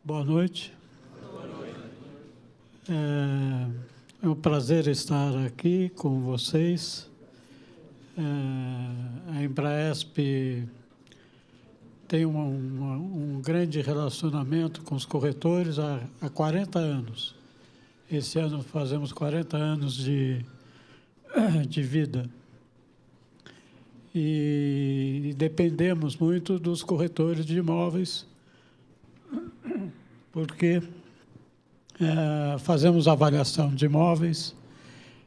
Boa noite. É um prazer estar aqui com vocês. A Embraesp tem um grande relacionamento com os corretores há 40 anos. Esse ano fazemos 40 anos de vida. E dependemos muito dos corretores de imóveis, porque fazemos avaliação de imóveis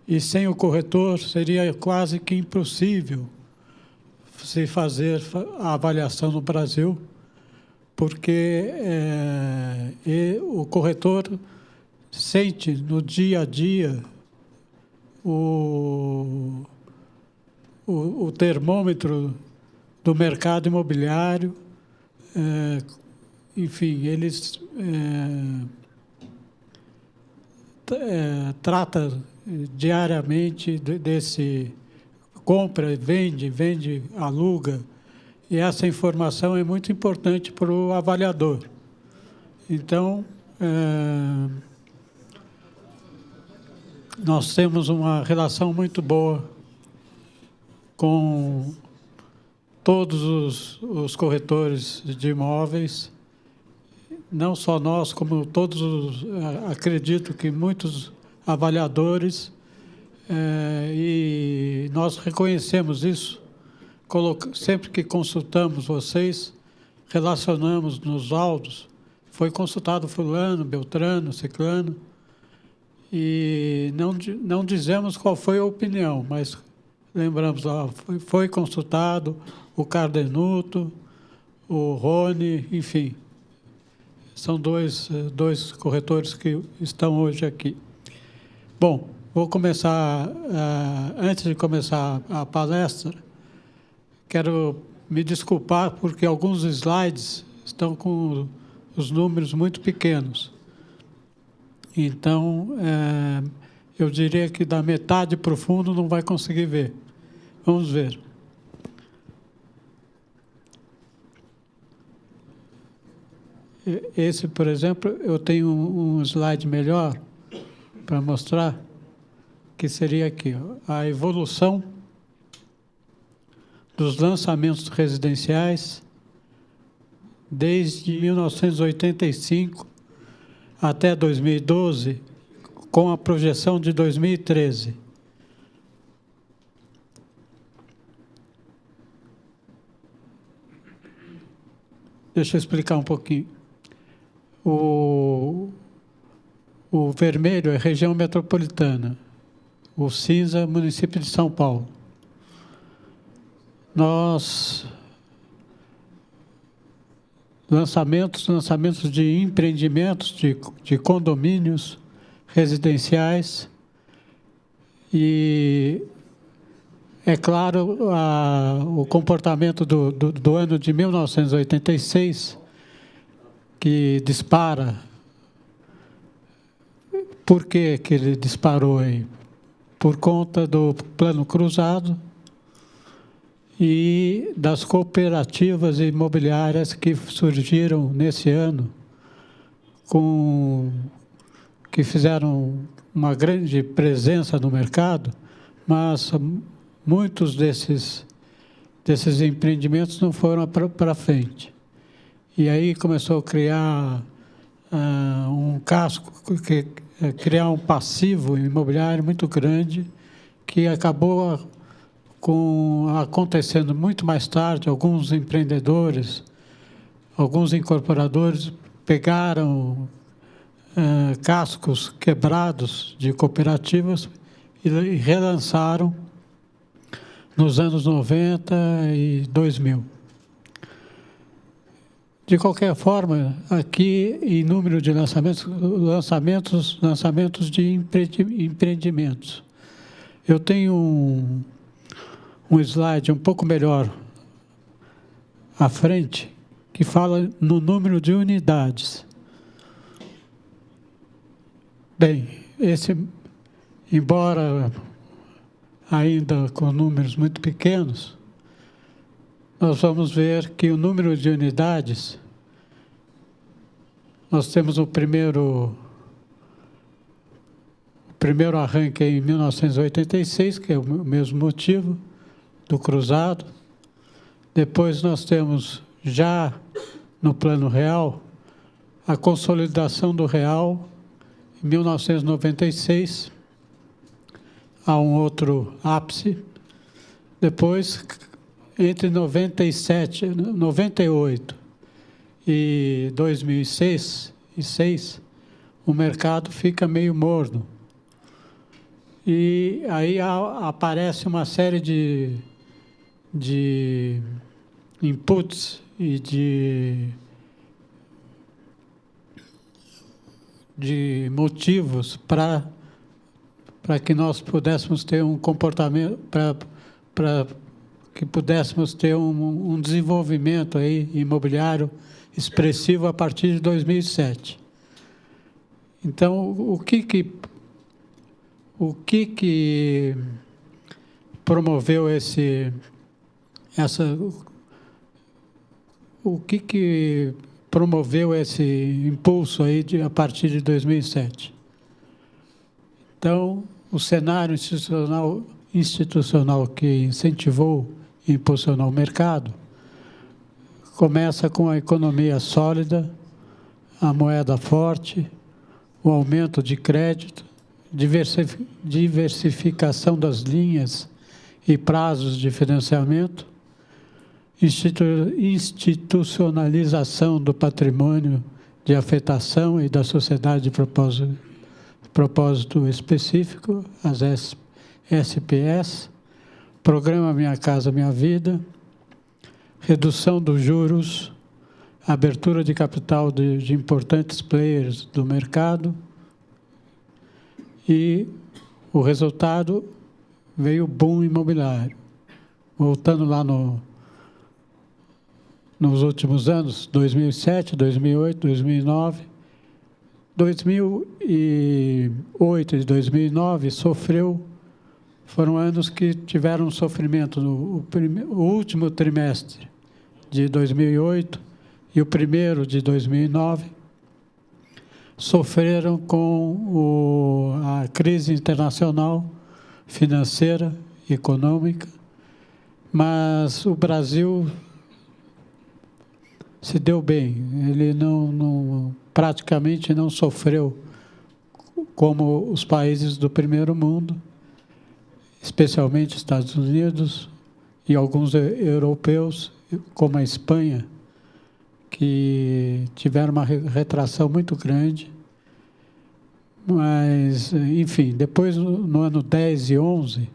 e sem o corretor seria quase que impossível se fazer a avaliação no Brasil, porque o corretor sente no dia a dia o termômetro do mercado imobiliário, enfim, eles trata diariamente desse compra, vende, aluga, e essa informação é muito importante para o avaliador. Então, nós temos uma relação muito boa com todos os corretores de imóveis, não só nós, como todos, acredito que muitos avaliadores, e nós reconhecemos isso, sempre que consultamos vocês, relacionamos nos laudos, foi consultado fulano, beltrano, ciclano, e não dizemos qual foi a opinião, mas lembramos lá, foi consultado o Cardenuto, o Rony, enfim. São dois corretores que estão hoje aqui. Bom, vou começar, antes de começar a palestra, quero me desculpar porque alguns slides estão com os números muito pequenos. Então, eu diria que da metade para o fundo não vai conseguir ver. Vamos ver. Esse, por exemplo, eu tenho um slide melhor para mostrar, que seria aqui, ó, a evolução dos lançamentos residenciais desde 1985 até 2012, com a projeção de 2013. Deixa eu explicar um pouquinho. O vermelho é região metropolitana, o cinza, município de São Paulo. Lançamentos de empreendimentos, de condomínios residenciais, e, é claro, o comportamento do ano de 1986, que dispara. Por que ele disparou aí? Por conta do Plano Cruzado e das cooperativas imobiliárias que surgiram nesse ano, que fizeram uma grande presença no mercado, mas muitos desses empreendimentos não foram para frente. E aí começou a criar um casco, criar um passivo imobiliário muito grande, que acabou acontecendo muito mais tarde. Alguns empreendedores, alguns incorporadores pegaram cascos quebrados de cooperativas e relançaram nos anos 90 e 2000. De qualquer forma, aqui, em número de lançamentos de empreendimentos. Eu tenho um slide um pouco melhor à frente, que fala no número de unidades. Bem, embora ainda com números muito pequenos, nós vamos ver que o número de unidades Nós temos o primeiro arranque em 1986, que é o mesmo motivo, do cruzado. Depois nós temos, já no plano real, a consolidação do real, em 1996, há um outro ápice. Depois, entre 98 e 2006, o mercado fica meio morno. E aí aparece uma série de inputs e de motivos para que nós pudéssemos ter um comportamento, para que pudéssemos ter um desenvolvimento aí imobiliário expressivo a partir de 2007. Então, o que promoveu promoveu esse impulso aí a partir de 2007? Então, o cenário institucional que incentivou e impulsionou o mercado começa com a economia sólida, a moeda forte, o aumento de crédito, diversificação das linhas e prazos de financiamento, institucionalização do patrimônio de afetação e da sociedade de propósito específico, as SPS, Programa Minha Casa Minha Vida, redução dos juros, abertura de capital de importantes players do mercado, e o resultado veio o boom imobiliário. Voltando lá nos últimos anos, 2007, 2008, 2009, 2008 e 2009 foram anos que tiveram sofrimento. O último trimestre de 2008 e o primeiro de 2009 sofreram com a crise internacional, financeira, econômica, mas o Brasil se deu bem. Ele praticamente não sofreu como os países do primeiro mundo, especialmente Estados Unidos e alguns europeus, como a Espanha, que tiveram uma retração muito grande. Mas, enfim, depois, no ano 10 e 11,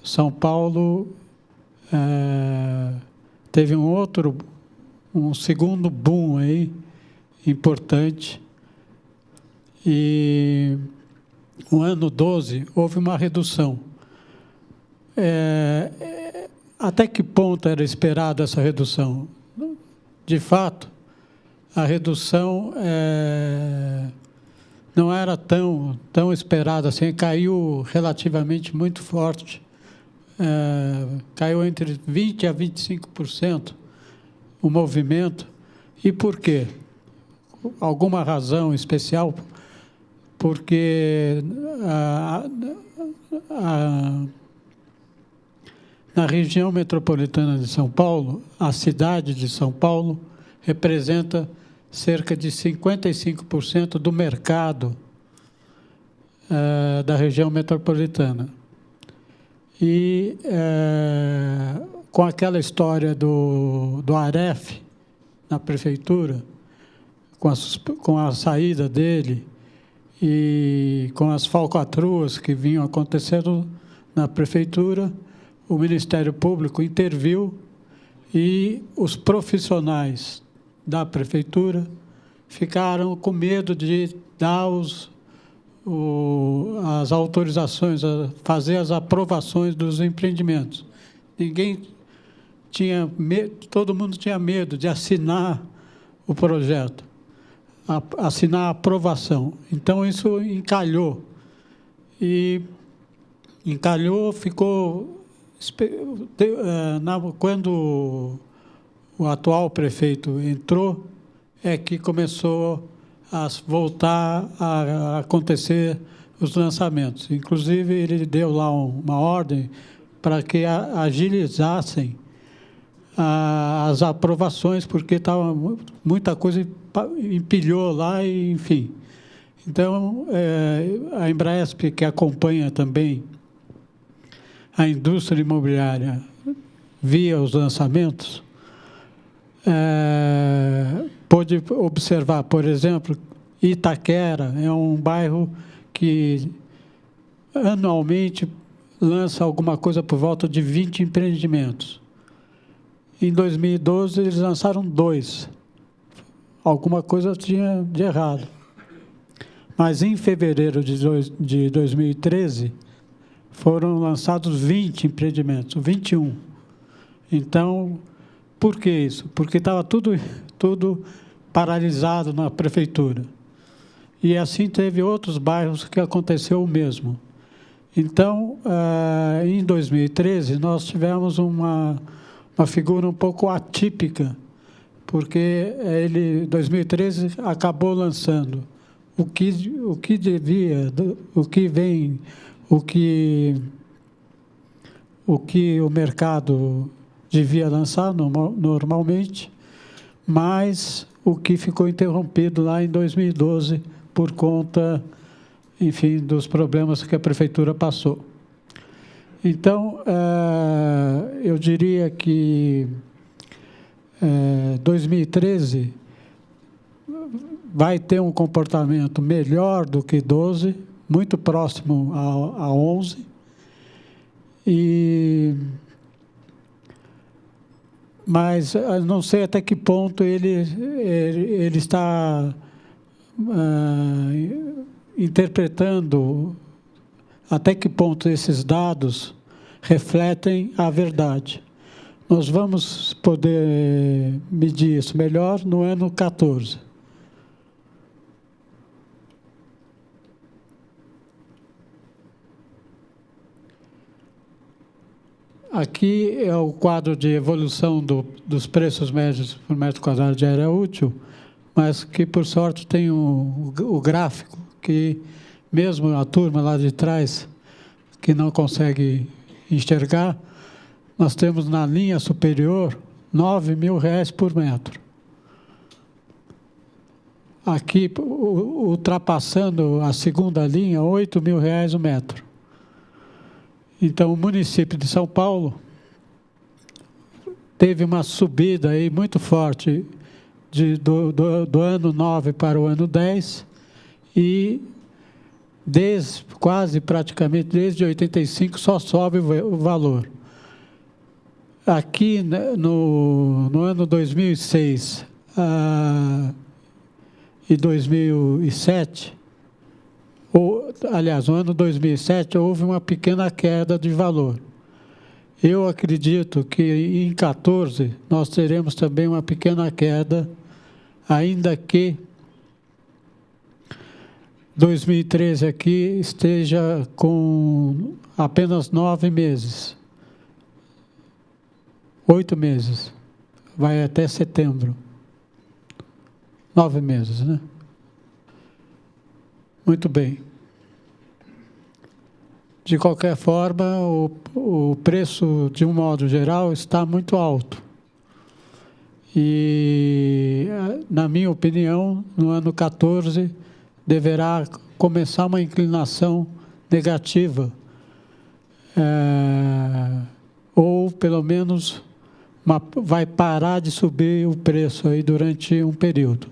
São Paulo teve um segundo boom aí, importante. E no ano 12 houve uma redução. Até que ponto era esperada essa redução? De fato, a redução não era tão esperada assim, caiu relativamente muito forte, caiu entre 20% a 25% o movimento. E por quê? Alguma razão especial? Porque na região metropolitana de São Paulo, a cidade de São Paulo representa cerca de 55% do mercado da região metropolitana. E com aquela história do Aref na prefeitura, com a saída dele e com as falcatruas que vinham acontecendo na prefeitura, o Ministério Público interviu e os profissionais da prefeitura ficaram com medo de dar as autorizações, fazer as aprovações dos empreendimentos. Todo mundo tinha medo de assinar o projeto, assinar a aprovação. Então, isso encalhou. E ficou... Quando o atual prefeito entrou, é que começou a voltar a acontecer os lançamentos. Inclusive, ele deu lá uma ordem para que agilizassem as aprovações, porque estava muita coisa empilhou lá, e, enfim. Então, a Embraesp, que acompanha também a indústria imobiliária via os lançamentos, pôde observar, por exemplo, Itaquera é um bairro que anualmente lança alguma coisa por volta de 20 empreendimentos. Em 2012, eles lançaram 2. Alguma coisa tinha de errado. Mas em fevereiro de 2013, foram lançados 20 empreendimentos, 21. Então, por que isso? Porque estava tudo paralisado na prefeitura. E assim teve outros bairros que aconteceu o mesmo. Então, em 2013, nós tivemos uma figura um pouco atípica, porque ele, 2013, acabou lançando o que devia, o que o mercado devia lançar normalmente, mas o que ficou interrompido lá em 2012 por conta, enfim, dos problemas que a prefeitura passou. Então, eu diria que 2013 vai ter um comportamento melhor do que 12, muito próximo a 11, mas não sei até que ponto ele está interpretando, até que ponto esses dados refletem a verdade. Nós vamos poder medir isso melhor no ano 14. Aqui é o quadro de evolução dos preços médios por metro quadrado de área útil, mas que, por sorte, tem o gráfico, que mesmo a turma lá de trás, que não consegue enxergar, nós temos na linha superior R$ 9.000 por metro. Aqui, ultrapassando a segunda linha, R$ 8.000 o metro. Então, o município de São Paulo teve uma subida aí muito forte do ano 9 para o ano 10 e quase praticamente desde 85 só sobe o valor. Aqui no ano 2006 e 2007, aliás, no ano 2007 houve uma pequena queda de valor. Eu acredito que em 2014 nós teremos também uma pequena queda, ainda que 2013 aqui esteja com apenas 9 meses. 8 meses. Vai até setembro. 9 meses, né? Muito bem. De qualquer forma, o preço, de um modo geral, está muito alto. E, na minha opinião, no ano 14, deverá começar uma inclinação negativa, ou, pelo menos, vai parar de subir o preço aí durante um período.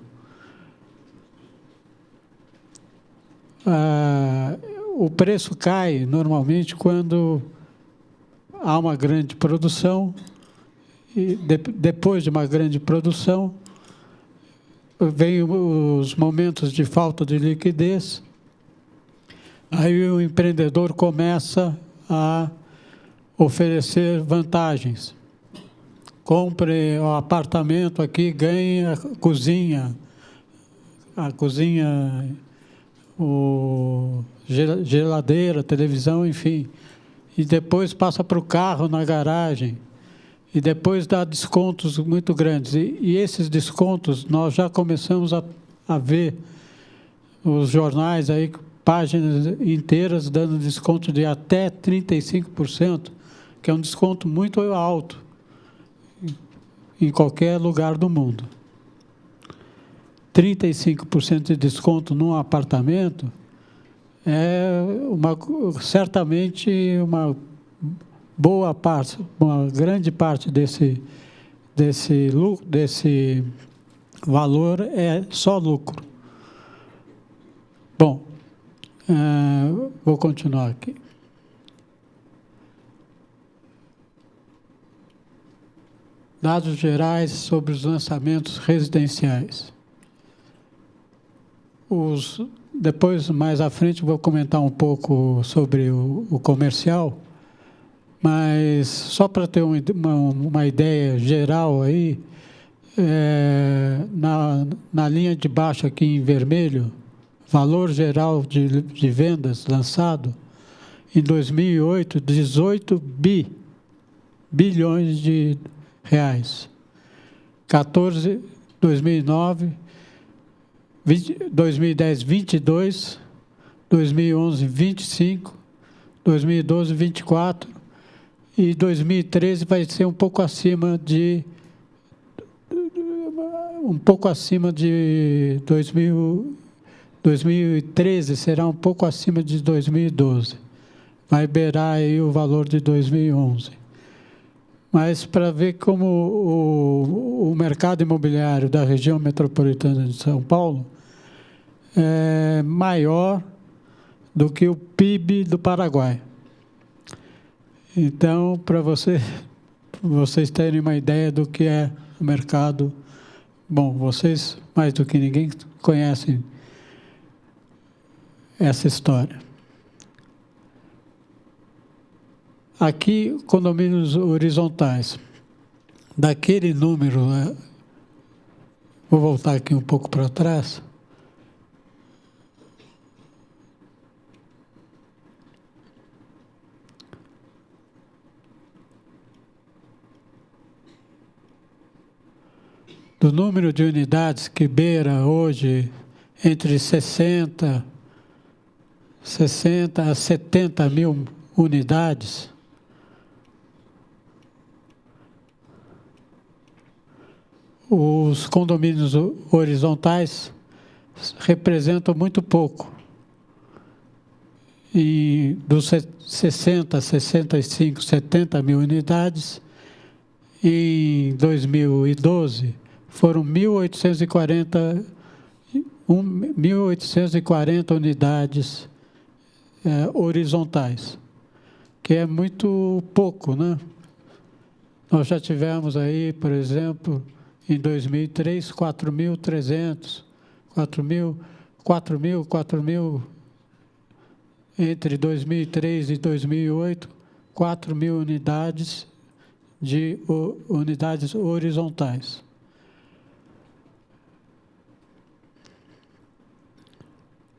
O preço cai normalmente quando há uma grande produção e depois de uma grande produção vem os momentos de falta de liquidez, aí o empreendedor começa a oferecer vantagens. Compre o apartamento aqui, ganhe a cozinha, geladeira, televisão, enfim. E depois passa para o carro na garagem. E depois dá descontos muito grandes. E esses descontos nós já começamos a ver os jornais aí, páginas inteiras dando desconto de até 35%, que é um desconto muito alto em qualquer lugar do mundo. 35% de desconto num apartamento é certamente uma boa parte, uma grande parte desse valor é só lucro. Bom, vou continuar aqui. Dados gerais sobre os lançamentos residenciais. Depois, mais à frente, vou comentar um pouco sobre o comercial, mas só para ter uma ideia geral aí, na linha de baixo aqui em vermelho, valor geral de vendas lançado, em 2008, 18 bilhões de reais. 14, 2009, 2010, 22, 2011, 25, 2012, 24, e 2013 vai ser um pouco acima de 2013 será um pouco acima de 2012. Vai beirar aí o valor de 2011. Mas para ver como o mercado imobiliário da região metropolitana de São Paulo é maior do que o PIB do Paraguai. Então, para vocês terem uma ideia do que é o mercado, bom, vocês, mais do que ninguém, conhecem essa história. Aqui, condomínios horizontais. Daquele número, vou voltar aqui um pouco para trás. Do número de unidades que beira hoje entre 60 a 70 mil unidades, os condomínios horizontais representam muito pouco. E dos 60, 65, 70 mil unidades, em 2012, foram 1.840 unidades horizontais, que é muito pouco, né? Nós já tivemos aí, por exemplo, em 2003, 4.300, 4.000, entre 2003 e 2008, 4.000 unidades de unidades horizontais.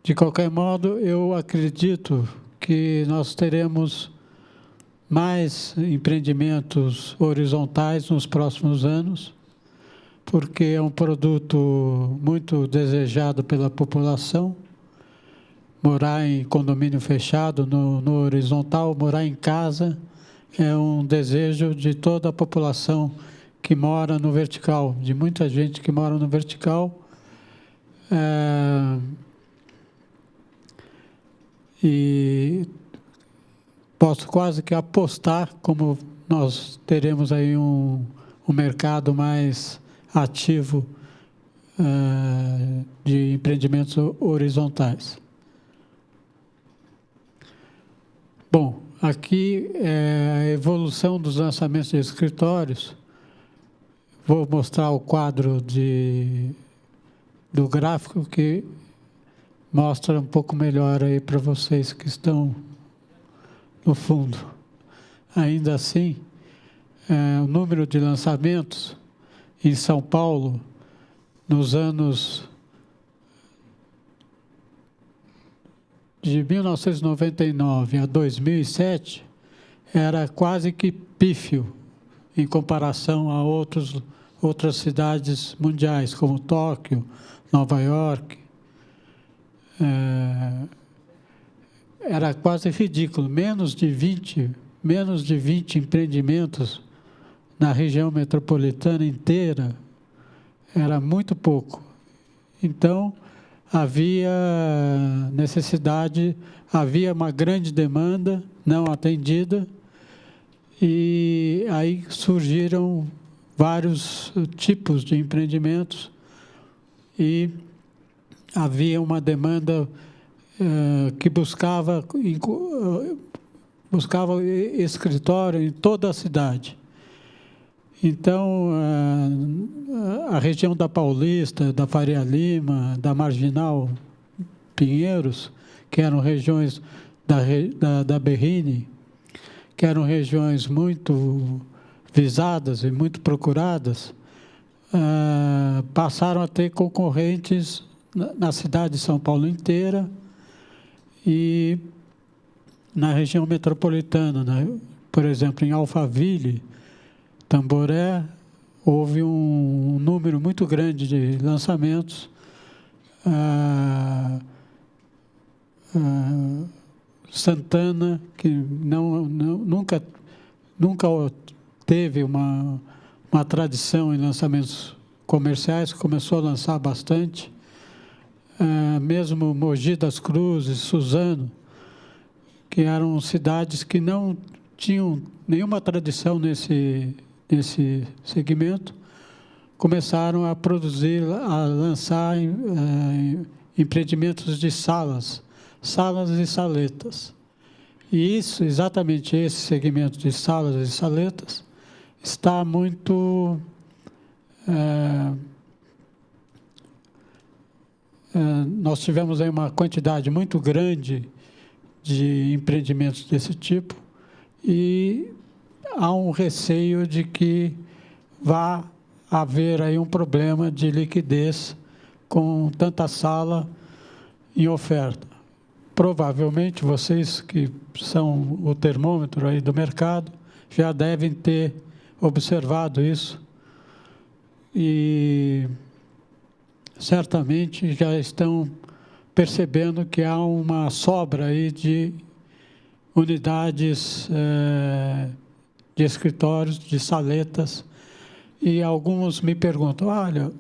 De qualquer modo, eu acredito que nós teremos mais empreendimentos horizontais nos próximos anos, porque é um produto muito desejado pela população. Morar em condomínio fechado, no horizontal, morar em casa, é um desejo de toda a população que mora no vertical, de muita gente que mora no vertical. E posso quase que apostar, como nós teremos aí um mercado mais ativo de empreendimentos horizontais. Bom, aqui é a evolução dos lançamentos de escritórios. Vou mostrar o quadro do gráfico que mostra um pouco melhor aí para vocês que estão no fundo. Ainda assim, o número de lançamentos em São Paulo, nos anos de 1999 a 2007, era quase que pífio em comparação a outras cidades mundiais, como Tóquio, Nova York. era quase ridículo, menos de 20 empreendimentos na região metropolitana inteira, era muito pouco. Então, havia necessidade, havia uma grande demanda não atendida, e aí surgiram vários tipos de empreendimentos, e havia uma demanda que buscava escritório em toda a cidade. Então, a região da Paulista, da Faria Lima, da Marginal Pinheiros, que eram regiões da Berrini, que eram regiões muito visadas e muito procuradas, passaram a ter concorrentes na cidade de São Paulo inteira e na região metropolitana, né? Por exemplo, em Alphaville, Tamboré, houve um número muito grande de lançamentos. Santana, que nunca teve uma tradição em lançamentos comerciais, começou a lançar bastante. Mesmo Mogi das Cruzes, Suzano, que eram cidades que não tinham nenhuma tradição nesse segmento, começaram a produzir, a lançar empreendimentos de salas e saletas. E isso, exatamente esse segmento de salas e saletas, está muito nós tivemos aí uma quantidade muito grande de empreendimentos desse tipo, e há um receio de que vá haver aí um problema de liquidez com tanta sala em oferta. Provavelmente vocês que são o termômetro aí do mercado já devem ter observado isso e certamente já estão percebendo que há uma sobra aí de unidades de escritórios, de saletas, e alguns me perguntam: olha,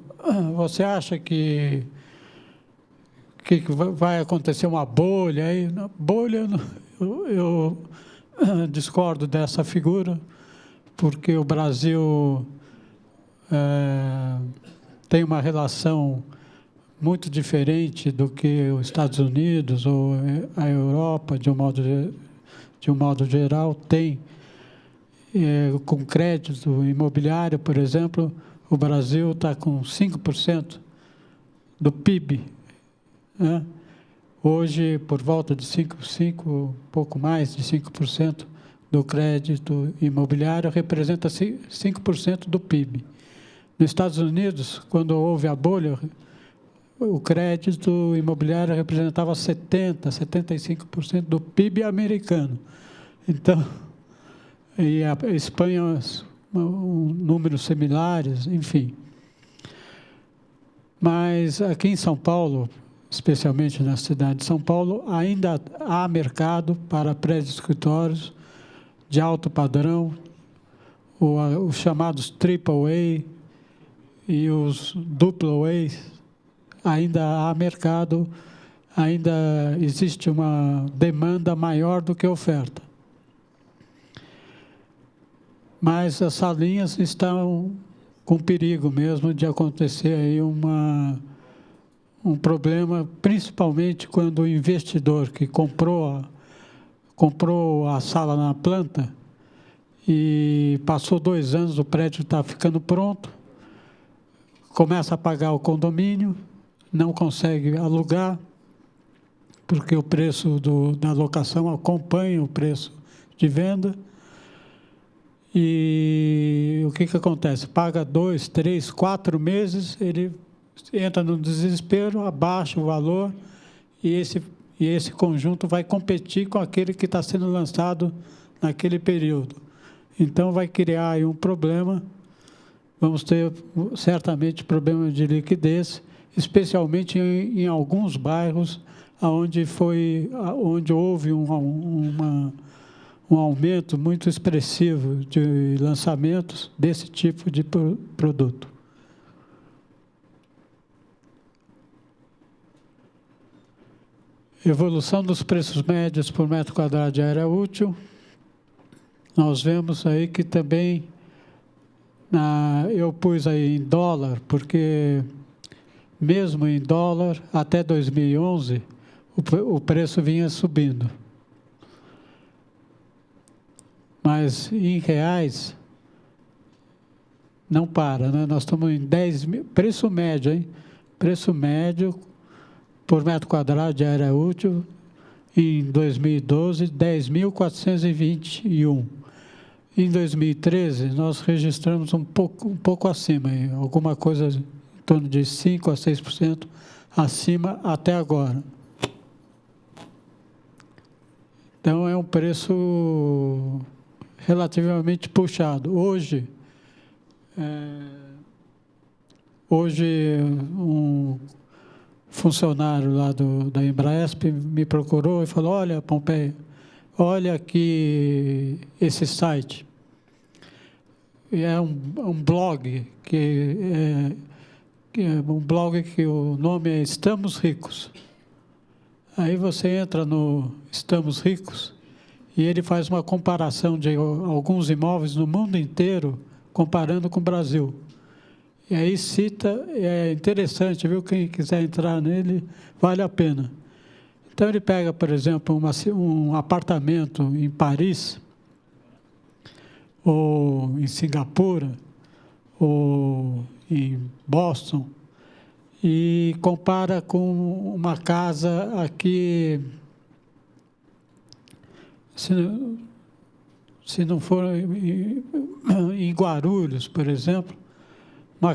você acha que vai acontecer uma bolha aí? Bolha, eu discordo dessa figura, porque o Brasil tem uma relação muito diferente do que os Estados Unidos ou a Europa, de um modo geral, tem. Com crédito imobiliário, por exemplo, o Brasil está com 5% do PIB, né? Hoje, por volta de pouco mais de 5% do crédito imobiliário representa 5% do PIB. Nos Estados Unidos, quando houve a bolha, o crédito imobiliário representava 75% do PIB americano. Então, e a Espanha, números similares, enfim. Mas aqui em São Paulo, especialmente na cidade de São Paulo, ainda há mercado para prédios escritórios de alto padrão, os chamados AAA e os AA, ainda há mercado, ainda existe uma demanda maior do que oferta. Mas as salinhas estão com perigo mesmo de acontecer aí um problema, principalmente quando o investidor que comprou a sala na planta e passou 2 anos, o prédio está ficando pronto, começa a pagar o condomínio, não consegue alugar, porque o preço da locação acompanha o preço de venda. E o que acontece? Paga 2, 3, 4 meses, ele entra no desespero, abaixa o valor e esse conjunto vai competir com aquele que está sendo lançado naquele período. Então, vai criar aí um problema, vamos ter certamente problema de liquidez, especialmente em alguns bairros onde houve um aumento muito expressivo de lançamentos desse tipo de produto. Evolução dos preços médios por metro quadrado de área útil. Nós vemos aí que também, eu pus aí em dólar, porque mesmo em dólar, até 2011, o preço vinha subindo. Mas em reais, não para, né? Nós estamos em 10 mil, preço médio, hein? Preço médio por metro quadrado de área útil, em 2012, 10.421. Em 2013, nós registramos um pouco acima, alguma coisa em torno de 5% a 6% acima até agora. Então, é um preço relativamente puxado. Hoje, um funcionário lá da Embraesp me procurou e falou: olha, Pompeia, olha aqui esse site. É um blog que o nome é Estamos Ricos. Aí você entra no Estamos Ricos e ele faz uma comparação de alguns imóveis no mundo inteiro, comparando com o Brasil. E aí cita, é interessante, viu? Quem quiser entrar nele, vale a pena. Então, ele pega, por exemplo, um apartamento em Paris, ou em Singapura, ou em Boston, e compara com uma casa aqui, se não for em Guarulhos, por exemplo, uma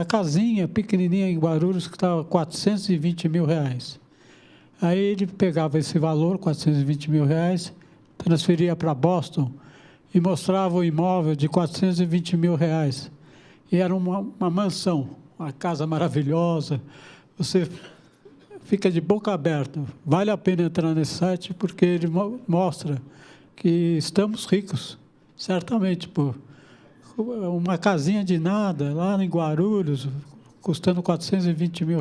casinha pequenininha em Guarulhos que estava R$420 mil. Aí ele pegava esse valor, R$420 mil, transferia para Boston e mostrava o imóvel de R$420 mil. E era uma mansão, uma casa maravilhosa. Você fica de boca aberta. Vale a pena entrar nesse site porque ele mostra que estamos ricos, certamente, por uma casinha de nada, lá em Guarulhos, custando R$420 mil,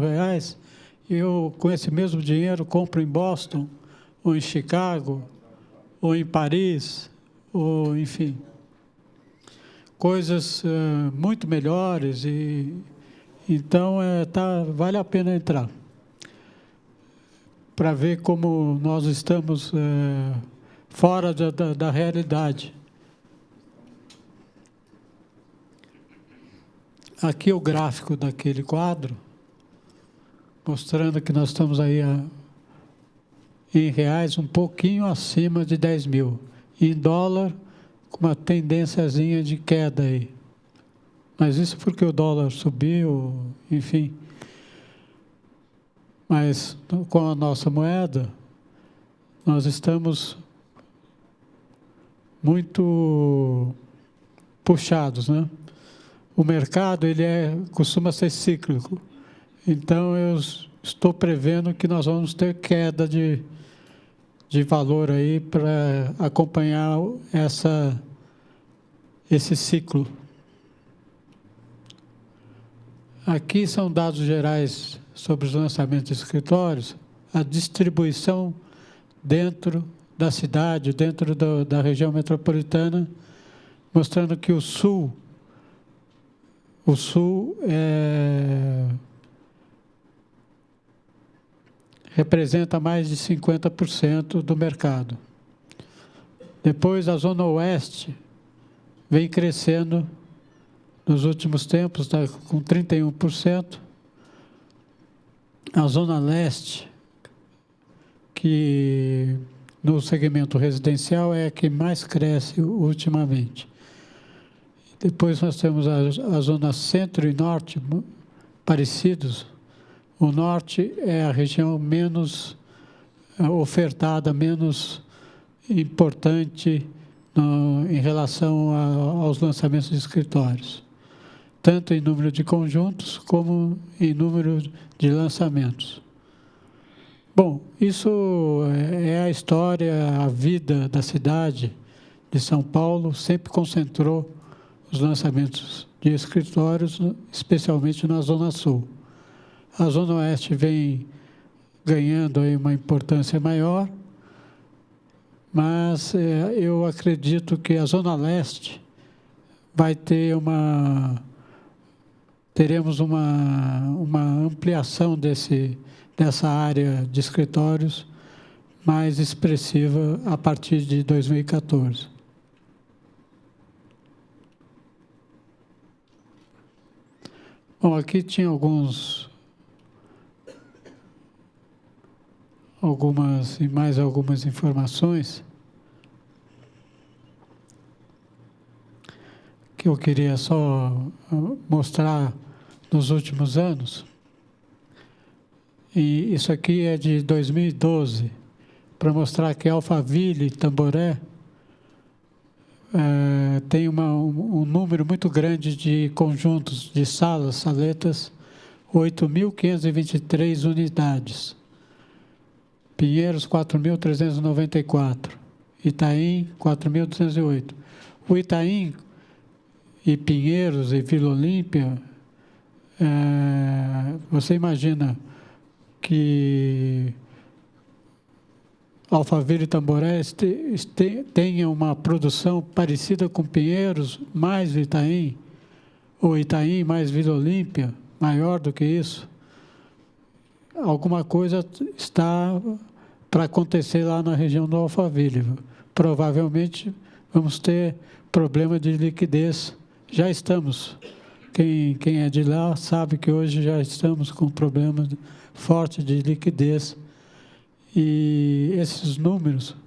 e eu, com esse mesmo dinheiro, compro em Boston, ou em Chicago, ou em Paris, ou, enfim, coisas muito melhores, e então vale a pena entrar, para ver como nós estamos fora da realidade. Aqui o gráfico daquele quadro, mostrando que nós estamos aí em reais um pouquinho acima de 10 mil. Em dólar, com uma tendênciazinha de queda aí. Mas isso porque o dólar subiu, enfim. Mas com a nossa moeda, nós estamos muito puxados, né? O mercado costuma ser cíclico. Então, eu estou prevendo que nós vamos ter queda de valor aí para acompanhar esse ciclo. Aqui são dados gerais sobre os lançamentos de escritórios, a distribuição dentro da cidade, dentro da região metropolitana, mostrando que o Sul representa mais de 50% do mercado. Depois, a Zona Oeste vem crescendo nos últimos tempos, com 31%. A Zona Leste, que no segmento residencial é a que mais cresce ultimamente. Depois nós temos a Zona Centro e Norte, parecidos. O Norte é a região menos ofertada, menos importante em relação aos lançamentos de escritórios, tanto em número de conjuntos como em número de lançamentos. Bom, isso é a história, a vida da cidade de São Paulo, sempre concentrou os lançamentos de escritórios, especialmente na Zona Sul. A Zona Oeste vem ganhando aí uma importância maior, mas eu acredito que a Zona Leste vai ter teremos uma ampliação dessa área de escritórios mais expressiva a partir de 2014. Bom, aqui tinha mais algumas informações que eu queria só mostrar nos últimos anos. E isso aqui é de 2012, para mostrar que Alphaville e Tamboré tem um número muito grande de conjuntos de salas, saletas, 8.523 unidades. Pinheiros, 4.394. Itaim, 4.208. O Itaim e Pinheiros e Vila Olímpia, você imagina que Alphaville e Tamboré tenham uma produção parecida com Pinheiros, mais Itaim, ou Itaim mais Vila Olímpia, maior do que isso. Alguma coisa está para acontecer lá na região do Alphaville. Provavelmente vamos ter problema de liquidez. Já estamos. Quem é de lá sabe que hoje já estamos com problema forte de liquidez. E esses números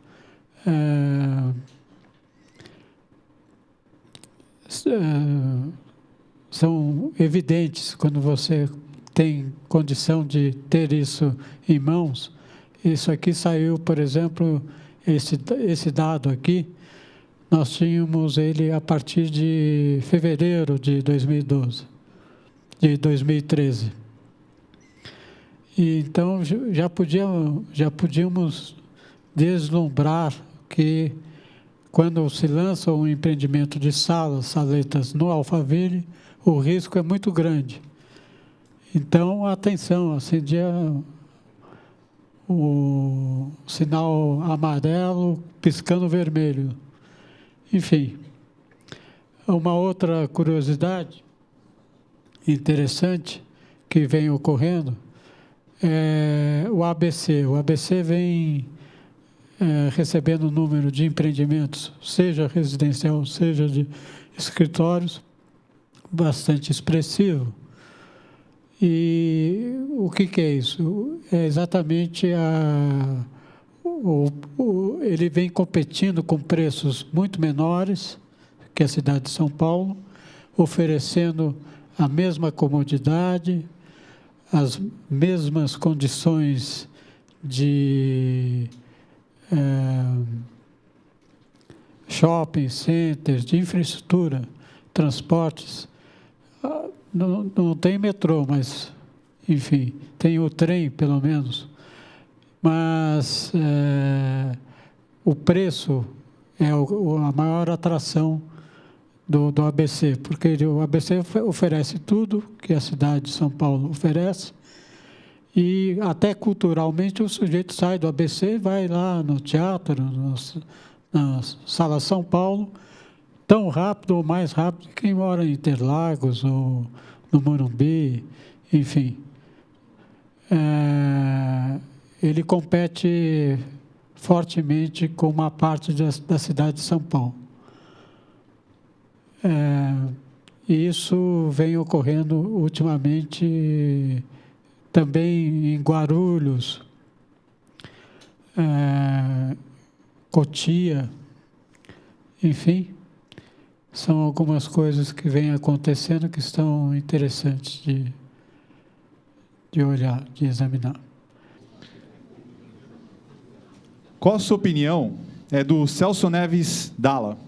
são evidentes quando você tem condição de ter isso em mãos. Isso aqui saiu, por exemplo, esse dado aqui, nós tínhamos ele a partir de fevereiro de 2013. E então já podíamos deslumbrar que quando se lança um empreendimento de salas, saletas no Alphaville, o risco é muito grande. Então, atenção, acendia o sinal amarelo piscando vermelho. Enfim, uma outra curiosidade interessante que vem ocorrendo é o ABC. O ABC vem recebendo um número de empreendimentos, seja residencial, seja de escritórios, bastante expressivo. E o que é isso? É exatamente ele vem competindo com preços muito menores que a cidade de São Paulo, oferecendo a mesma comodidade, as mesmas condições de shopping centers, de infraestrutura, transportes. Não tem metrô, mas, enfim, tem o trem, pelo menos. Mas o preço é a maior atração do ABC, porque o ABC oferece tudo que a cidade de São Paulo oferece, e até culturalmente o sujeito sai do ABC e vai lá no teatro, na Sala São Paulo, tão rápido ou mais rápido que quem mora em Interlagos ou no Morumbi, enfim. Ele compete fortemente com uma parte da cidade de São Paulo. E isso vem ocorrendo ultimamente também em Guarulhos, Cotia, enfim, são algumas coisas que vêm acontecendo que estão interessantes de olhar, de examinar. Qual a sua opinião? É do Celso Neves Dalla.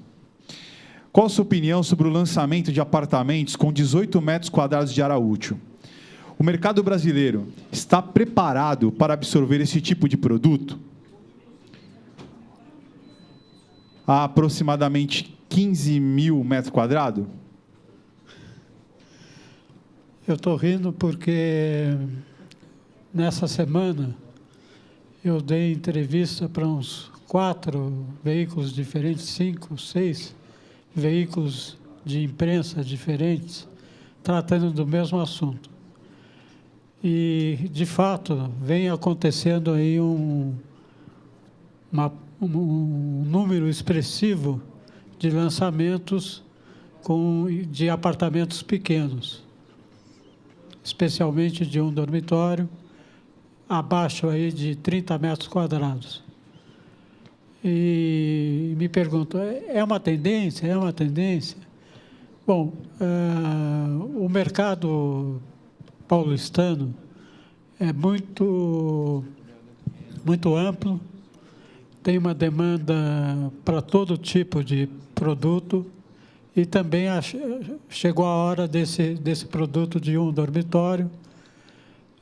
Qual a sua opinião sobre o lançamento de apartamentos com 18 metros quadrados de área útil? O mercado brasileiro está preparado para absorver esse tipo de produto? Há aproximadamente 15 mil metros quadrados? Eu estou rindo porque nessa semana eu dei entrevista para uns 4 veículos diferentes, 5, 6 veículos de imprensa diferentes, tratando do mesmo assunto. E, de fato, vem acontecendo aí um número expressivo de lançamentos de apartamentos pequenos, especialmente de um dormitório, abaixo aí de 30 metros quadrados. E me pergunto, é uma tendência? É uma tendência? Bom, o mercado paulistano é muito amplo, tem uma demanda para todo tipo de produto e também chegou a hora desse produto de um dormitório.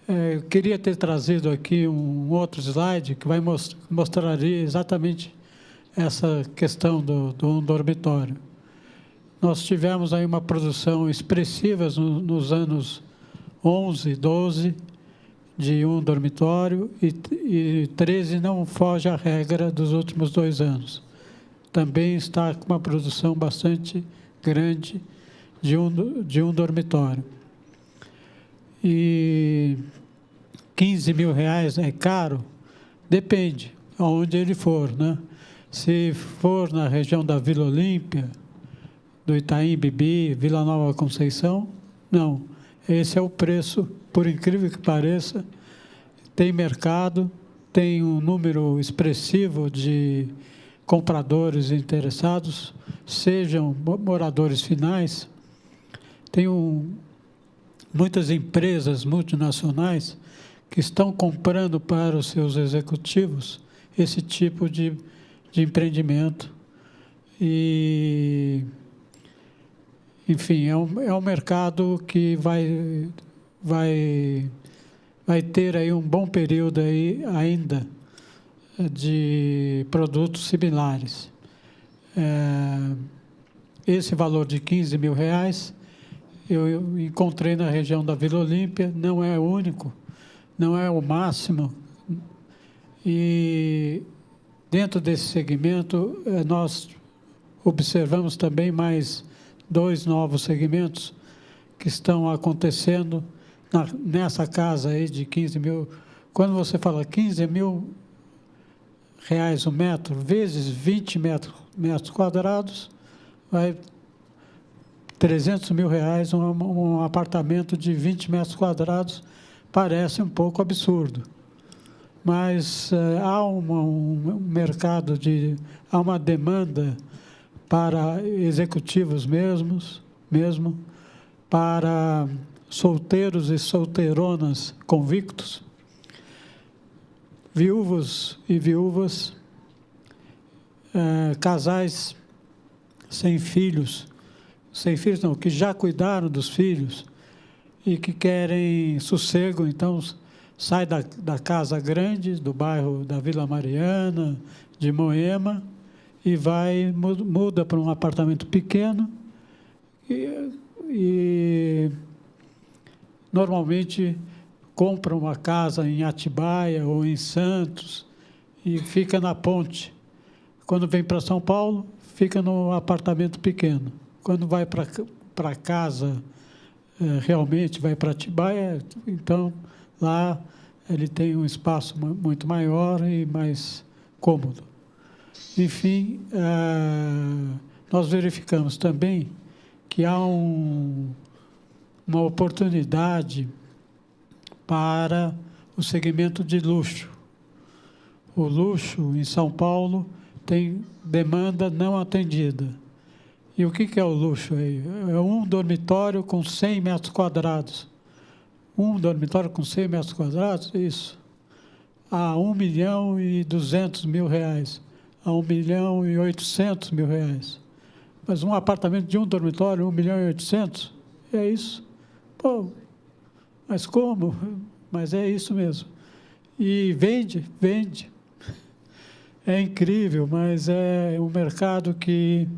Eu queria ter trazido aqui um outro slide que mostraria exatamente essa questão do um dormitório. Nós tivemos aí uma produção expressiva nos anos 11, 12, de um dormitório, e 13 não foge à regra dos últimos 2 anos. Também está com uma produção bastante grande de um dormitório. E 15 mil reais é caro? Depende, aonde ele for, né? Se for na região da Vila Olímpia, do Itaim Bibi, Vila Nova Conceição, não. Esse é o preço, por incrível que pareça, tem mercado, tem um número expressivo de compradores interessados, sejam moradores finais, tem muitas empresas multinacionais que estão comprando para os seus executivos esse tipo de empreendimento. E, enfim, é um mercado que vai ter aí um bom período aí ainda de produtos similares. Esse valor de 15 mil reais eu encontrei na região da Vila Olímpia, não é o único, não é o máximo. E dentro desse segmento, nós observamos também mais 2 novos segmentos que estão acontecendo nessa casa aí de 15 mil. Quando você fala 15 mil reais o metro, vezes 20 metros quadrados, vai 300 mil reais um apartamento de 20 metros quadrados, parece um pouco absurdo. Mas há um mercado, há uma demanda para executivos mesmo, para solteiros e solteironas convictos, viúvos e viúvas, casais sem filhos não, que já cuidaram dos filhos e que querem sossego, então sai da casa grande, do bairro da Vila Mariana, de Moema, e muda para um apartamento pequeno e normalmente compra uma casa em Atibaia ou em Santos e fica na ponte. Quando vem para São Paulo, fica no apartamento pequeno. Quando vai para casa, realmente vai para Atibaia, então lá ele tem um espaço muito maior e mais cômodo. Enfim, nós verificamos também que há uma oportunidade para o segmento de luxo. O luxo, em São Paulo, tem demanda não atendida. E o que é o luxo aí? É um dormitório com 100 metros quadrados. Um dormitório com 100 metros quadrados, isso, a 1.200.000 reais, a 1.800.000 reais. Mas um apartamento de um dormitório, 1.800.000, é isso. Pô, Mas como? Mas é isso mesmo. E vende, vende. É incrível, mas é um mercado que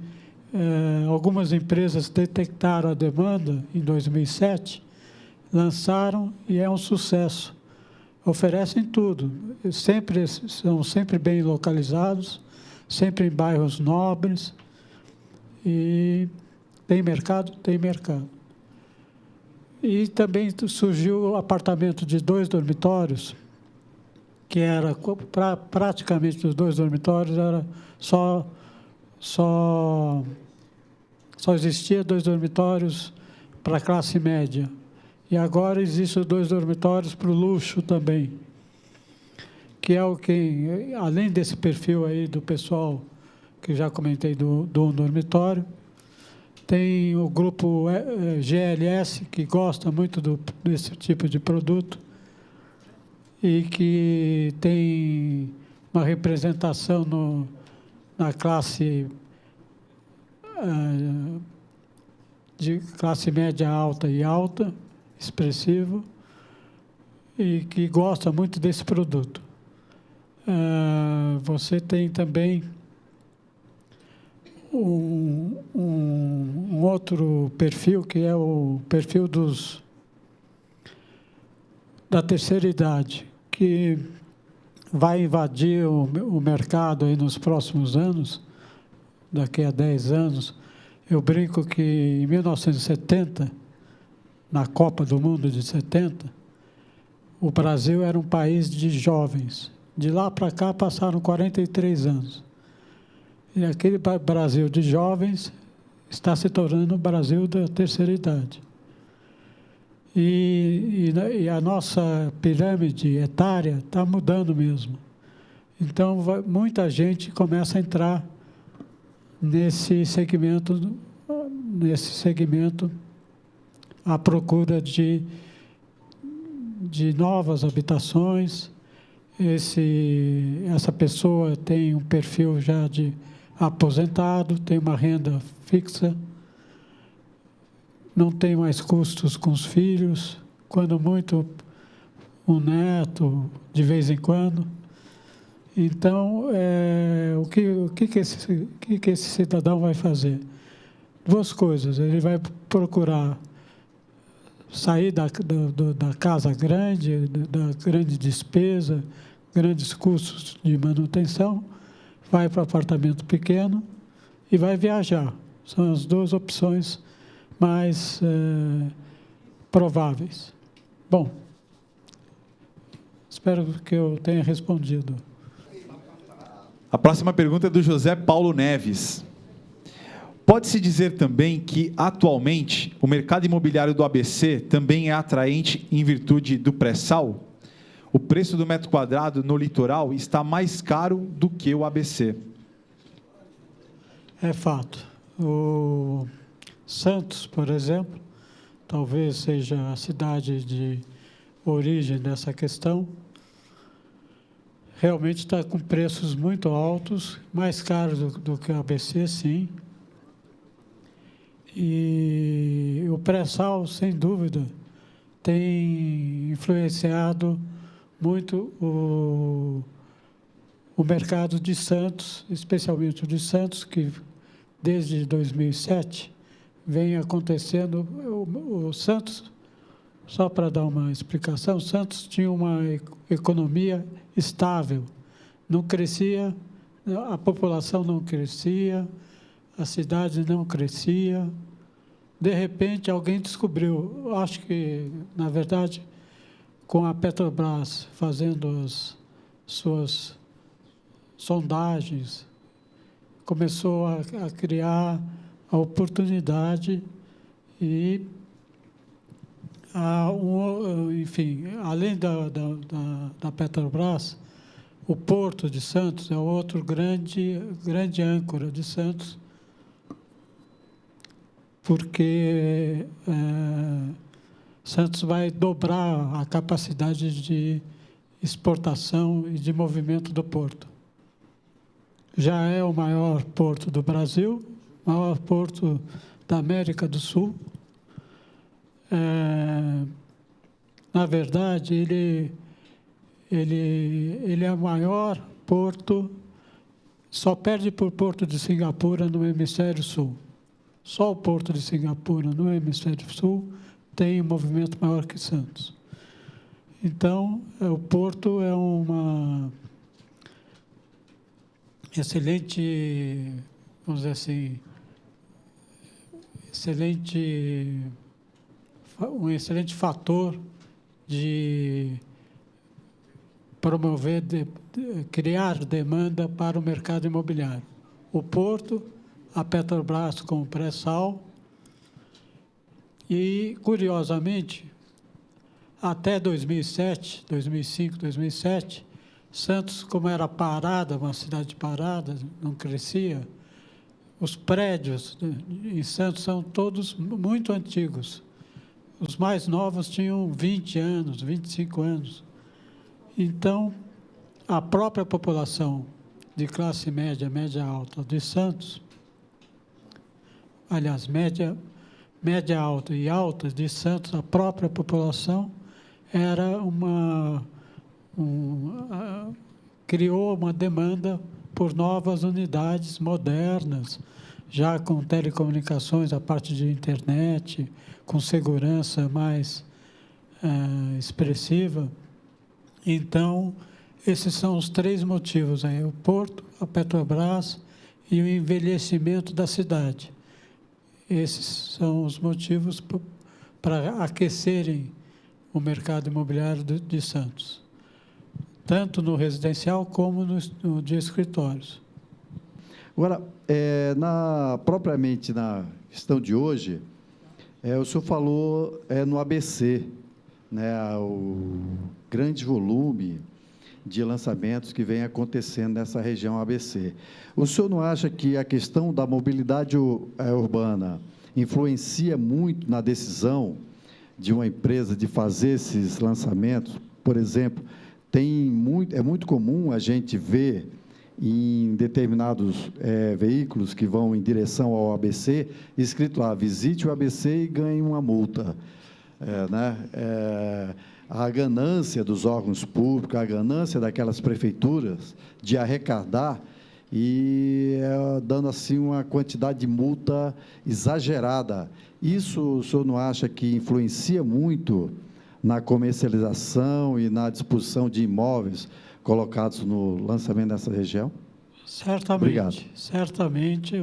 algumas empresas detectaram a demanda em 2007, lançaram e é um sucesso. Oferecem tudo, são sempre bem localizados, sempre em bairros nobres, e tem mercado? Tem mercado. E também surgiu o apartamento de 2 dormitórios, que era praticamente os 2 dormitórios, era só existia 2 dormitórios para a classe média. E agora existem 2 dormitórios para o luxo também, que é o que, além desse perfil aí do pessoal que já comentei do dormitório, tem o grupo GLS, que gosta muito desse tipo de produto e que tem uma representação na classe de classe média alta e alta, expressivo, e que gosta muito desse produto. Você tem também um outro perfil, que é o perfil da terceira idade, que vai invadir o mercado aí nos próximos anos, daqui a 10 anos. Eu brinco que em 1970, na Copa do Mundo de 70, o Brasil era um país de jovens. De lá para cá passaram 43 anos. E aquele Brasil de jovens está se tornando o Brasil da terceira idade. E a nossa pirâmide etária está mudando mesmo. Então, muita gente começa a entrar nesse segmento à procura de novas habitações. Essa pessoa tem um perfil já de aposentado, tem uma renda fixa, não tem mais custos com os filhos, quando muito um neto, de vez em quando. Então, o que esse cidadão vai fazer? 2 coisas. Ele vai procurar sair da casa grande, da grande despesa, grandes custos de manutenção, vai para o apartamento pequeno e vai viajar. São as 2 opções mais prováveis. Bom, espero que eu tenha respondido. A próxima pergunta é do José Paulo Neves. Pode-se dizer também que, atualmente, o mercado imobiliário do ABC também é atraente em virtude do pré-sal? O preço do metro quadrado no litoral está mais caro do que o ABC. É fato. O Santos, por exemplo, talvez seja a cidade de origem dessa questão, realmente está com preços muito altos, mais caros do que o ABC, sim. E o pré-sal, sem dúvida, tem influenciado muito o mercado de Santos, especialmente o de Santos, que desde 2007 vem acontecendo. O Santos, só para dar uma explicação, Santos tinha uma economia estável, não crescia, a população não crescia, a cidade não crescia. De repente, alguém descobriu, acho que, na verdade, com a Petrobras fazendo as suas sondagens, começou a criar a oportunidade e, enfim, além da Petrobras, o Porto de Santos é outro grande âncora de Santos, porque Santos vai dobrar a capacidade de exportação e de movimento do porto. Já é o maior porto do Brasil, maior porto da América do Sul. na verdade, ele é o maior porto, só perde por Porto de Singapura no hemisfério sul. Só o Porto de Singapura no hemisfério sul tem um movimento maior que Santos. Então, o porto é uma excelente, vamos dizer assim, um excelente fator de promover, criar demanda para o mercado imobiliário. O porto, a Petrobras com o pré-sal e, curiosamente, até 2007, 2005, 2007, Santos, como era parada, uma cidade parada, não crescia, os prédios em Santos são todos muito antigos. Os mais novos tinham 20 anos, 25 anos. Então, a própria população de classe média, média alta de Santos, aliás, média alta e alta de Santos, a própria população criou uma demanda por novas unidades modernas, já com telecomunicações, a parte de internet, com segurança mais expressiva. Então, esses são os três motivos aí: o porto, a Petrobras e o envelhecimento da cidade. Esses são os motivos para aquecerem o mercado imobiliário de Santos, tanto no residencial como no de escritórios. Agora, propriamente na questão de hoje, o senhor falou no ABC, né, o grande volume de lançamentos que vem acontecendo nessa região ABC. O senhor não acha que a questão da mobilidade urbana influencia muito na decisão de uma empresa de fazer esses lançamentos? Por exemplo, é muito comum a gente ver em determinados veículos que vão em direção ao ABC, escrito lá: visite o ABC e ganhe uma multa. A ganância dos órgãos públicos, a ganância daquelas prefeituras de arrecadar e dando assim uma quantidade de multa exagerada. Isso o senhor não acha que influencia muito na comercialização e na disposição de imóveis colocados no lançamento dessa região? Certamente. Obrigado. Certamente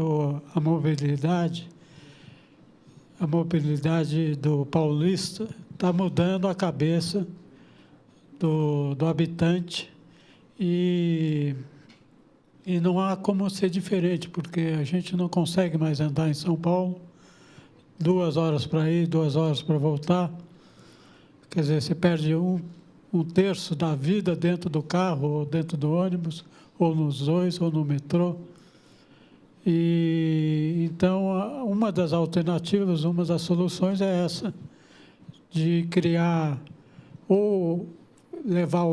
a mobilidade do paulista está mudando a cabeça do habitante e não há como ser diferente, porque a gente não consegue mais andar em São Paulo 2 horas para ir, 2 horas para voltar. Quer dizer, você perde um terço da vida dentro do carro, ou dentro do ônibus, ou nos dois, ou no metrô. E então, uma das alternativas, uma das soluções é essa, de criar ou levar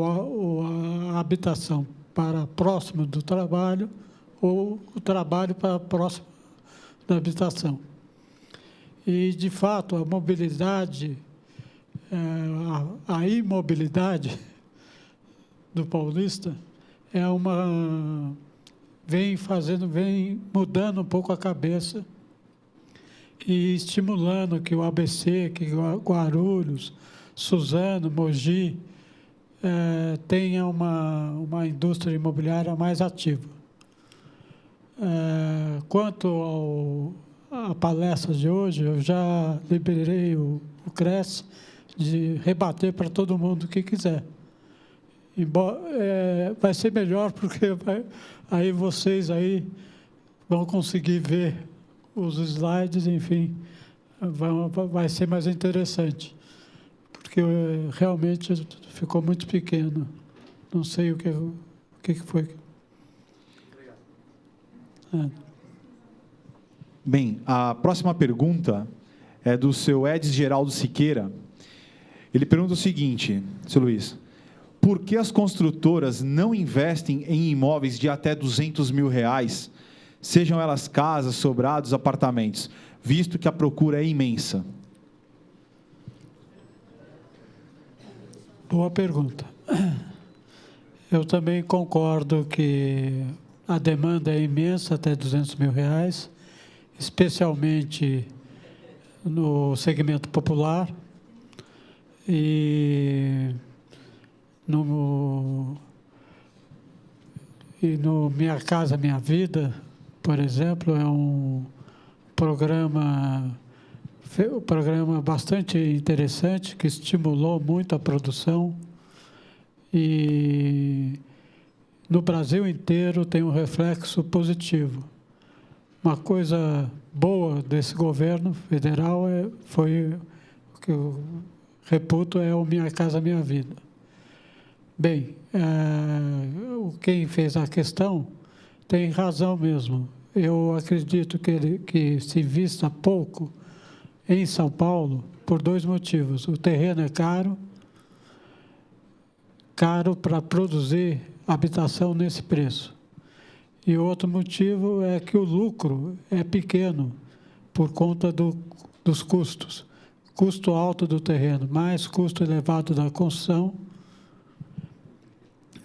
a habitação para próximo do trabalho, ou o trabalho para próximo da habitação. E, de fato, a mobilidade, a imobilidade do paulista vem mudando um pouco a cabeça e estimulando que o ABC, que Guarulhos, Suzano, Mogi, tenha uma indústria imobiliária mais ativa. Quanto à palestra de hoje, eu já liberei o CRES de rebater para todo mundo que quiser. Vai ser melhor, porque aí vocês vão conseguir ver os slides, enfim, vai ser mais interessante, porque realmente ficou muito pequeno. Não sei o que foi. Bem, a próxima pergunta é do seu Edis Geraldo Siqueira. Ele pergunta o seguinte, seu Luiz: por que as construtoras não investem em imóveis de até R$200 mil, sejam elas casas, sobrados, apartamentos, visto que a procura é imensa? Boa pergunta. Eu também concordo que a demanda é imensa, até R$ 200 mil, especialmente no segmento popular e no Minha Casa Minha Vida, por exemplo, é um programa bastante interessante que estimulou muito a produção e no Brasil inteiro tem um reflexo positivo. Uma coisa boa desse governo federal foi o que eu reputo é o Minha Casa Minha Vida. Bem, quem fez a questão tem razão mesmo. Eu acredito que se invista pouco em São Paulo por dois motivos. O terreno é caro para produzir habitação nesse preço. E outro motivo é que o lucro é pequeno por conta dos custos. Custo alto do terreno, mais custo elevado da construção,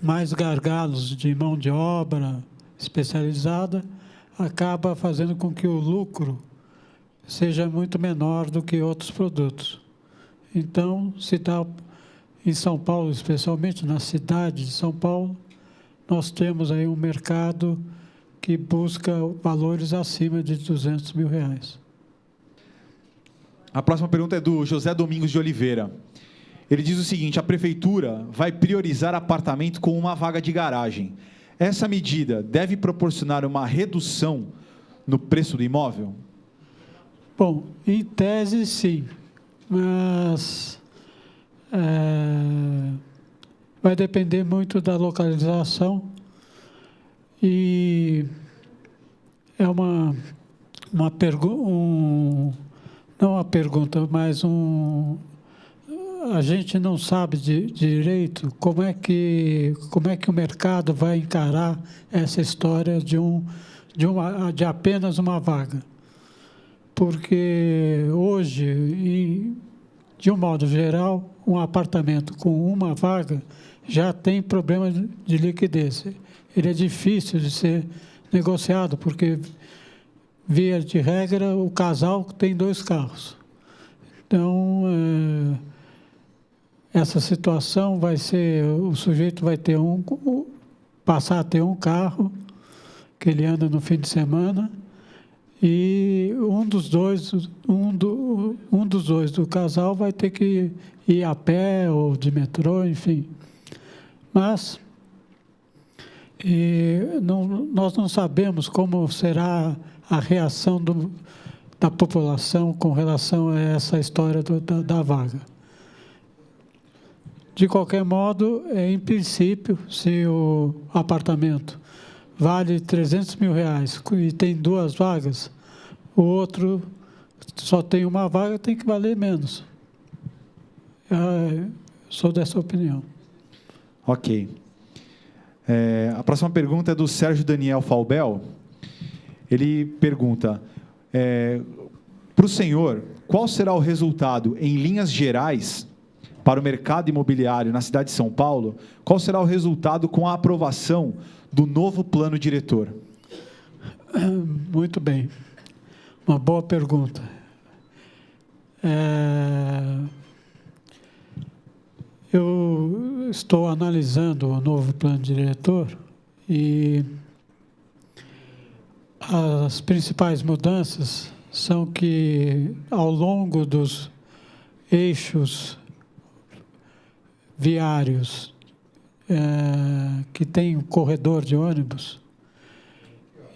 mais gargalos de mão de obra especializada, acaba fazendo com que o lucro seja muito menor do que outros produtos. Então, se dá em São Paulo, especialmente na cidade de São Paulo, nós temos aí um mercado que busca valores acima de R$ 200 mil. A próxima pergunta é do José Domingos de Oliveira. Ele diz o seguinte: a prefeitura vai priorizar apartamento com uma vaga de garagem. Essa medida deve proporcionar uma redução no preço do imóvel? Bom, em tese, sim, mas vai depender muito da localização e é não uma pergunta, mas a gente não sabe direito como é que o mercado vai encarar essa história de apenas uma vaga. Porque hoje, de um modo geral, um apartamento com uma vaga já tem problema de liquidez. Ele é difícil de ser negociado, porque, via de regra, o casal tem 2 carros. Então, essa situação vai ser, o sujeito vai ter passar a ter um carro, que ele anda no fim de semana, e um dos dois do casal vai ter que ir a pé ou de metrô, enfim. Mas nós não sabemos como será a reação da população com relação a essa história da vaga. De qualquer modo, em princípio, se o apartamento vale R$ 300 mil e tem 2 vagas, o outro só tem uma vaga, tem que valer menos. Sou dessa opinião. Ok. A próxima pergunta é do Sérgio Daniel Falbel. Ele pergunta, para o senhor, qual será o resultado, em linhas gerais, para o mercado imobiliário na cidade de São Paulo? Qual será o resultado com a aprovação do novo plano diretor? Muito bem. Uma boa pergunta. Eu estou analisando o novo plano diretor e as principais mudanças são que, ao longo dos eixos viários que tem um corredor de ônibus,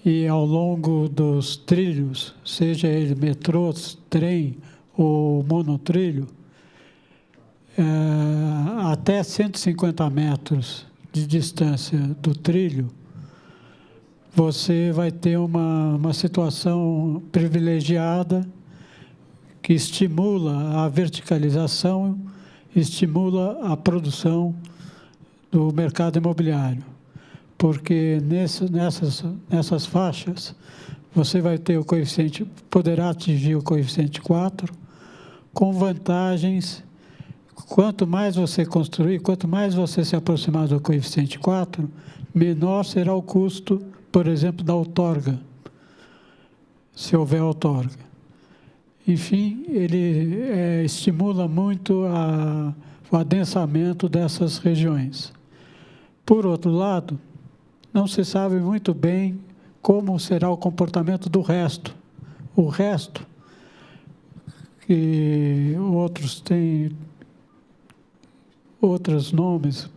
e ao longo dos trilhos, seja ele metrô, trem ou monotrilho, até 150 metros de distância do trilho, você vai ter uma situação privilegiada que estimula a verticalização, estimula a produção do mercado imobiliário. Porque nessas faixas, você vai ter o coeficiente, poderá atingir o coeficiente 4, com vantagens quanto mais você construir, quanto mais você se aproximar do coeficiente 4, menor será o custo, por exemplo, da outorga, se houver outorga. Enfim, ele estimula muito o adensamento dessas regiões. Por outro lado, não se sabe muito bem como será o comportamento do resto. O resto, que outros têm outros nomes,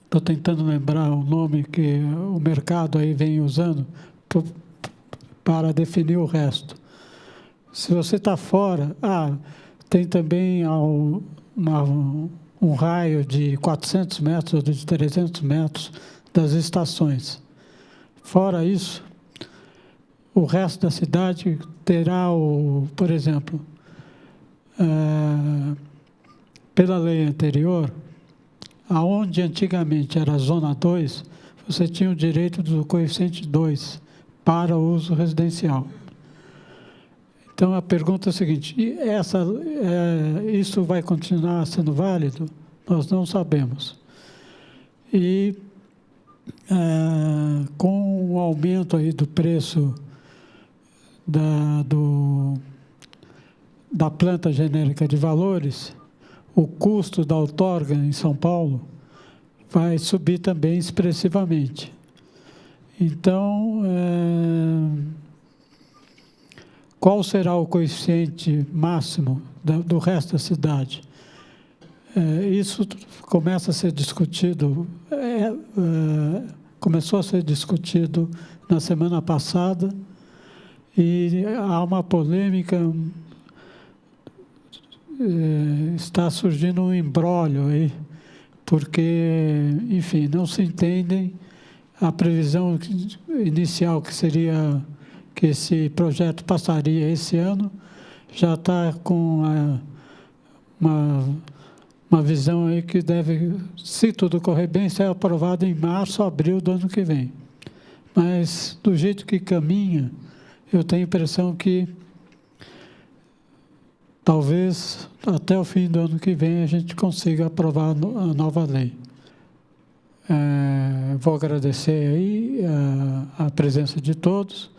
estou tentando lembrar o nome que o mercado aí vem usando para definir o resto. Se você está fora, tem também um raio de 400 metros ou de 300 metros das estações. Fora isso, o resto da cidade terá, por exemplo, pela lei anterior, aonde antigamente era a zona 2, você tinha o direito do coeficiente 2 para uso residencial. Então, a pergunta é a seguinte: isso vai continuar sendo válido? Nós não sabemos. E, com o aumento aí do preço da planta genérica de valores, o custo da outorga em São Paulo vai subir também expressivamente. Então, qual será o coeficiente máximo do resto da cidade? Isso começa a ser discutido, começou a ser discutido na semana passada, e há uma polêmica, está surgindo um imbróglio aí, porque, enfim, não se entendem a previsão inicial, que seria que esse projeto passaria esse ano, já está com uma visão aí que deve, se tudo correr bem, ser aprovado em março, abril do ano que vem. Mas, do jeito que caminha, eu tenho a impressão que talvez até o fim do ano que vem a gente consiga aprovar a nova lei. Vou agradecer aí a presença de todos